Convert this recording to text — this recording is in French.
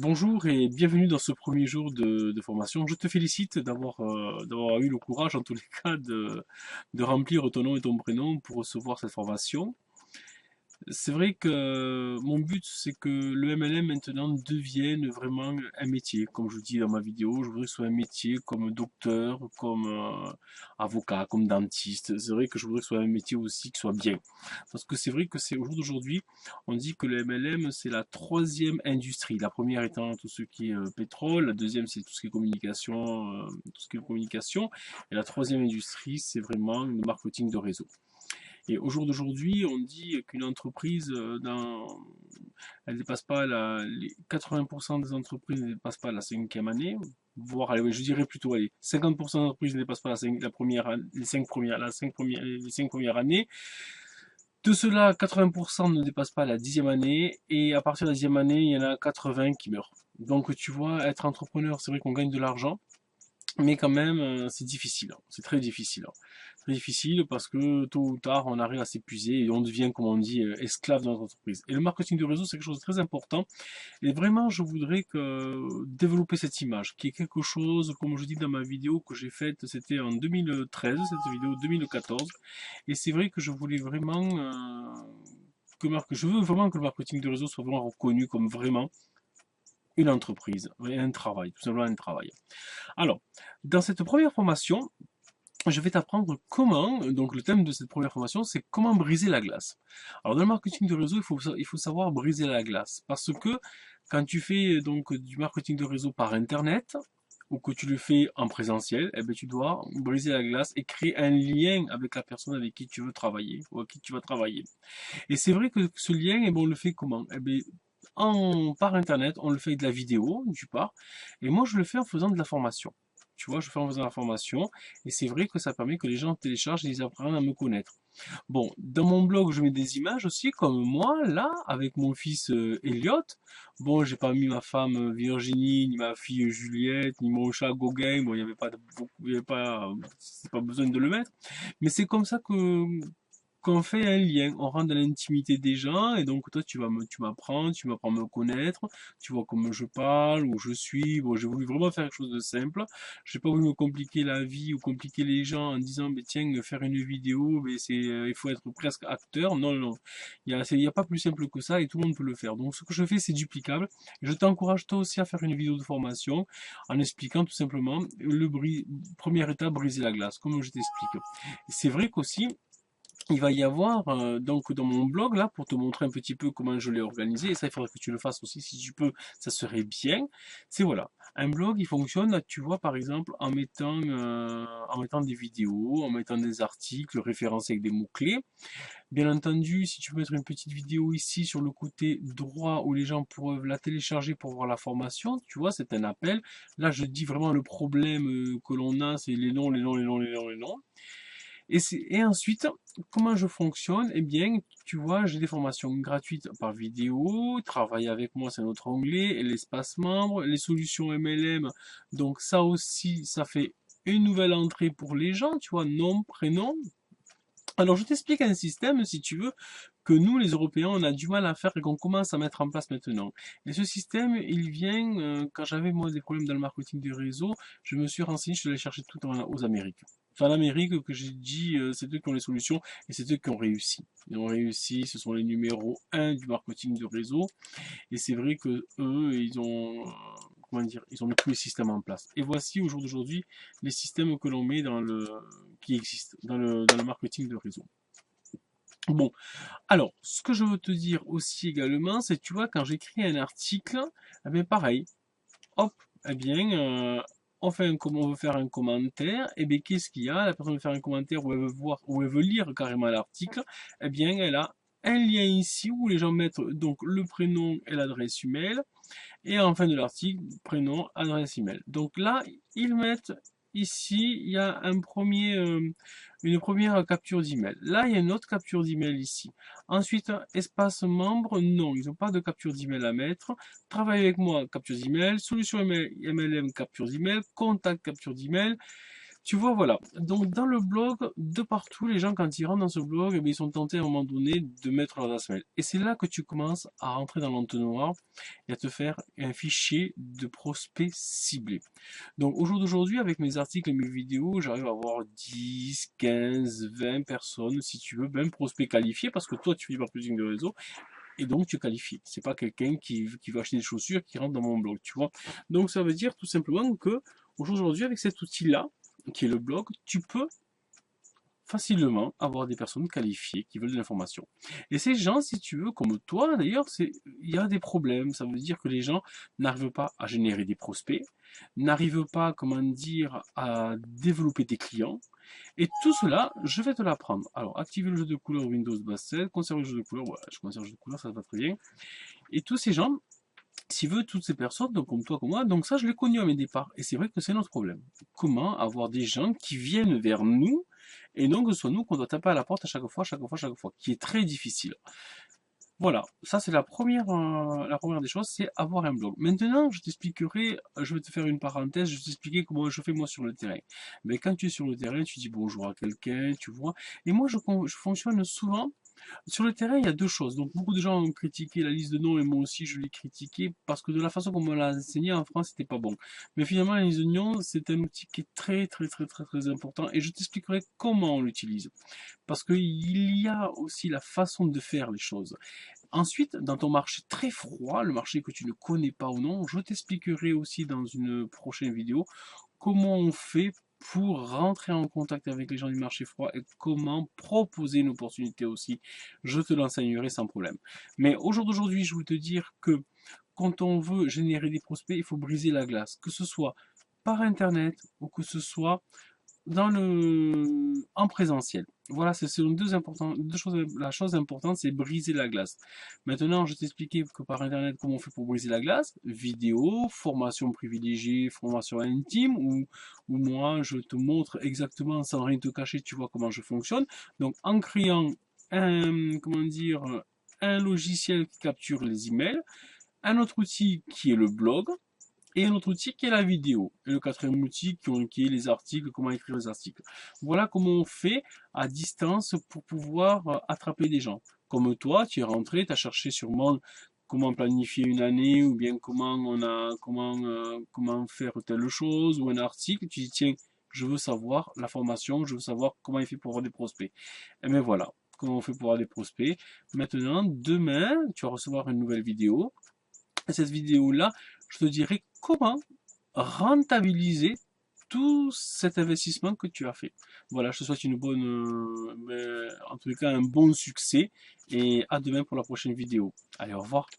Bonjour et bienvenue dans ce premier jour de formation. Je te félicite d'avoir eu le courage, en tous les cas, de remplir ton nom et ton prénom pour recevoir cette formation. C'est vrai que mon but, c'est que le MLM maintenant devienne vraiment un métier. Comme je vous dis dans ma vidéo, je voudrais que ce soit un métier comme docteur, comme avocat, comme dentiste. C'est vrai que je voudrais que ce soit un métier aussi qui soit bien. Parce que c'est vrai que c'est au jour d'aujourd'hui, on dit que le MLM, c'est la troisième industrie. La première étant tout ce qui est pétrole, la deuxième, c'est tout ce qui est communication, et la troisième industrie, c'est vraiment le marketing de réseau. Et au jour d'aujourd'hui, on dit qu'une entreprise, elle dépasse pas les 80% des entreprises ne dépassent pas la cinquième année, voire, allez, je dirais plutôt, allez, 50% des entreprises ne dépassent pas la première, les 5 premières années. De cela, 80% ne dépassent pas la 10e année, et à partir de la 10e année, il y en a 80 qui meurent. Donc, tu vois, être entrepreneur, c'est vrai qu'on gagne de l'argent, mais quand même, c'est difficile, hein. C'est très difficile, hein. Très difficile parce que tôt ou tard, on arrive à s'épuiser et on devient, comme on dit, esclave de notre entreprise. Et le marketing de réseau, c'est quelque chose de très important. Et vraiment, je voudrais développer cette image, qui est quelque chose, comme je dis dans ma vidéo que j'ai faite, c'était en 2013, cette vidéo 2014. Et c'est vrai que je voulais vraiment je veux vraiment que le marketing de réseau soit vraiment reconnu comme vraiment une entreprise, un travail, tout simplement un travail. Alors, dans cette première formation, je vais t'apprendre comment, donc le thème de cette première formation, c'est comment briser la glace. Alors dans le marketing de réseau, il faut savoir briser la glace, parce que quand tu fais donc du marketing de réseau par Internet, ou que tu le fais en présentiel, eh bien, tu dois briser la glace et créer un lien avec la personne avec qui tu veux travailler, ou avec qui tu vas travailler. Et c'est vrai que ce lien, eh bien, on le fait comment? Eh bien, par Internet, on le fait avec de la vidéo, du part, et moi je le fais en faisant de la formation. Tu vois, je fais en faisant la formation, et c'est vrai que ça permet que les gens téléchargent et ils apprennent à me connaître. Bon, dans mon blog, je mets des images aussi, comme moi, là, avec mon fils Elliot. Bon, j'ai pas mis ma femme Virginie, ni ma fille Juliette, ni mon chat Gauguin. Bon, il y avait pas, il y avait pas, c'est pas besoin de le mettre. Mais c'est comme ça qu'on fait un lien, on rentre dans l'intimité des gens, et donc toi tu m'apprends à me connaître, tu vois comment je parle, où je suis. Bon, j'ai voulu vraiment faire quelque chose de simple, j'ai pas voulu me compliquer la vie ou compliquer les gens en disant, mais tiens, faire une vidéo, mais il faut être presque acteur. Non, non, il y a pas plus simple que ça, et tout le monde peut le faire. Donc ce que je fais, c'est duplicable, et je t'encourage toi aussi à faire une vidéo de formation, en expliquant tout simplement première étape, briser la glace, comme je t'explique. C'est vrai qu'aussi, il va y avoir, donc dans mon blog là, pour te montrer un petit peu comment je l'ai organisé, et ça il faudrait que tu le fasses aussi si tu peux, ça serait bien. C'est voilà, un blog il fonctionne, tu vois, par exemple en mettant des vidéos, en mettant des articles référencés avec des mots-clés. Bien entendu, si tu peux mettre une petite vidéo ici sur le côté droit où les gens peuvent la télécharger pour voir la formation, tu vois, c'est un appel. Là je dis vraiment le problème que l'on a, c'est les noms, les noms, les noms, les noms, les noms. Et ensuite, comment je fonctionne? Eh bien, tu vois, j'ai des formations gratuites par vidéo. Travailler avec moi, c'est notre onglet. Et l'espace membre, les solutions MLM. Donc ça aussi, ça fait une nouvelle entrée pour les gens, tu vois, nom, prénom. Alors je t'explique un système, si tu veux, que nous, les Européens, on a du mal à faire et qu'on commence à mettre en place maintenant. Et ce système, il vient, quand j'avais moi des problèmes dans le marketing du réseau, je me suis renseigné, je suis allé chercher tout aux Amériques. C'est en Amérique que j'ai dit, c'est eux qui ont les solutions et c'est eux qui ont réussi. Ils ont réussi, ce sont les numéros un du marketing de réseau. Et c'est vrai que eux, ils ont, comment dire, ils ont mis tous les systèmes en place. Et voici au jour d'aujourd'hui les systèmes que l'on met qui existent dans le marketing de réseau. Bon, alors, ce que je veux te dire aussi également, c'est que tu vois, quand j'écris un article, eh bien pareil, hop, eh bien, on veut faire un commentaire, et bien qu'est-ce qu'il y a? La personne veut faire un commentaire ou elle veut voir, ou elle veut lire carrément l'article, eh bien elle a un lien ici où les gens mettent donc le prénom et l'adresse email, et en fin de l'article, prénom, adresse email. Donc là, ils mettent ici, il y a une première capture d'email. Là, il y a une autre capture d'email ici. Ensuite, espace membre, non, ils n'ont pas de capture d'email à mettre. Travaille avec moi, capture d'email. Solution MLM, capture d'email. Contact, capture d'email. Tu vois, voilà. Donc, dans le blog, de partout, les gens, quand ils rentrent dans ce blog, eh bien, ils sont tentés à un moment donné de mettre leur adresse mail. Et c'est là que tu commences à rentrer dans l'entonnoir et à te faire un fichier de prospects ciblés. Donc, au jour d'aujourd'hui, avec mes articles et mes vidéos, j'arrive à avoir 10, 15, 20 personnes, si tu veux, même prospects qualifiés, parce que toi, tu fais du marketing de réseau, et donc tu qualifies. C'est pas quelqu'un qui va acheter des chaussures qui rentre dans mon blog, tu vois. Donc, ça veut dire tout simplement que, aujourd'hui, avec cet outil-là, qui est le blog, tu peux facilement avoir des personnes qualifiées qui veulent de l'information. Et ces gens, si tu veux, comme toi d'ailleurs, il y a des problèmes. Ça veut dire que les gens n'arrivent pas à générer des prospects, n'arrivent pas, comment dire, à développer des clients. Et tout cela, je vais te l'apprendre. Alors, activer le jeu de couleurs Windows base 7, conserver le jeu de couleurs, voilà, je conserve le jeu de couleurs, ça va très bien. Et tous ces gens, s'il veut, toutes ces personnes, donc comme toi, comme moi, donc ça, je l'ai connu à mes départs. Et c'est vrai que c'est notre problème. Comment avoir des gens qui viennent vers nous, et non que ce soit nous qu'on doit taper à la porte à chaque fois, qui est très difficile. Voilà, ça c'est la première des choses, c'est avoir un blog. Maintenant, je t'expliquerai, je vais te faire une parenthèse, je vais t'expliquer comment je fais moi sur le terrain. Mais quand tu es sur le terrain, tu dis bonjour à quelqu'un, tu vois. Et moi, je fonctionne souvent sur le terrain, il y a deux choses. Donc, beaucoup de gens ont critiqué la liste de noms et moi aussi je l'ai critiqué parce que de la façon qu'on me l'a enseigné en France, c'était pas bon. Mais finalement, la liste de noms, c'est un outil qui est très important et je t'expliquerai comment on l'utilise. Parce qu'il y a aussi la façon de faire les choses. Ensuite, dans ton marché très froid, le marché que tu ne connais pas ou non, je t'expliquerai aussi dans une prochaine vidéo comment on fait pour rentrer en contact avec les gens du marché froid et comment proposer une opportunité aussi. Je te l'enseignerai sans problème. Mais au jour d'aujourd'hui, je veux te dire que quand on veut générer des prospects, il faut briser la glace, que ce soit par internet ou que ce soit en présentiel. Voilà, c'est selon deux choses. La chose importante, c'est briser la glace. Maintenant, je t'expliquais que par Internet, comment on fait pour briser la glace. Vidéo, formation privilégiée, formation intime, où moi, je te montre exactement, sans rien te cacher, tu vois comment je fonctionne. Donc, en créant comment dire, un logiciel qui capture les emails, un autre outil qui est le blog, et un autre outil qui est la vidéo. Et le quatrième outil qui est les articles, comment écrire les articles. Voilà comment on fait à distance pour pouvoir attraper des gens. Comme toi, tu es rentré, tu as cherché sûrement comment planifier une année ou bien comment faire telle chose ou un article. Tu dis tiens, je veux savoir la formation, je veux savoir comment il fait pour avoir des prospects. Et bien voilà, comment on fait pour avoir des prospects. Maintenant, demain, tu vas recevoir une nouvelle vidéo. Et cette vidéo-là, je te dirai comment rentabiliser tout cet investissement que tu as fait. Voilà, je te souhaite une bonne, en tout cas un bon succès et à demain pour la prochaine vidéo. Allez, au revoir.